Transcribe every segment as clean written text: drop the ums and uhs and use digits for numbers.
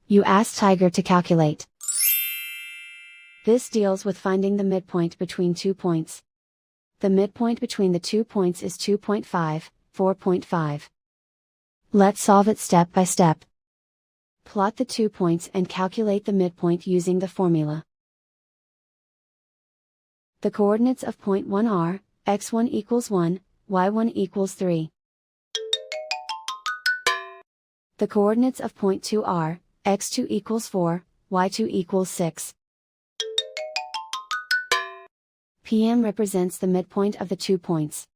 You ask Tiger to calculate. This deals with finding the midpoint between 2 points. The midpoint between the 2 points is 2.5, 4.5. Let's solve it step by step. Plot the 2 points and calculate the midpoint using the formula. The coordinates of point 1 are, x1 equals 1, y1 equals 3. The coordinates of point 2 are, x2 equals 4, y2 equals 6. PM represents the midpoint of the 2 points.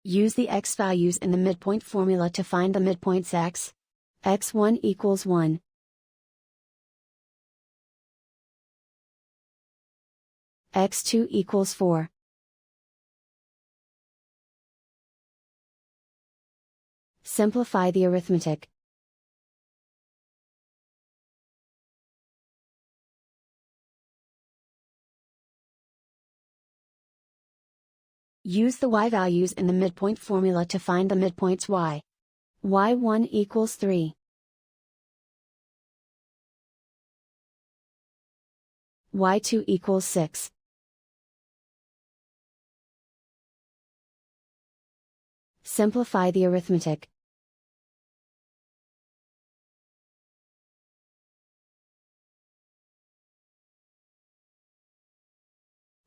Use the x values in the midpoint formula to find the midpoints x. x1 equals 1. x2 equals 4. Simplify the arithmetic. Use the y values in the midpoint formula to find the midpoints y. y1 equals 3. y2 equals 6. Simplify the arithmetic.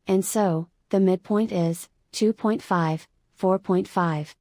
And so, the midpoint is 2.5, 4.5.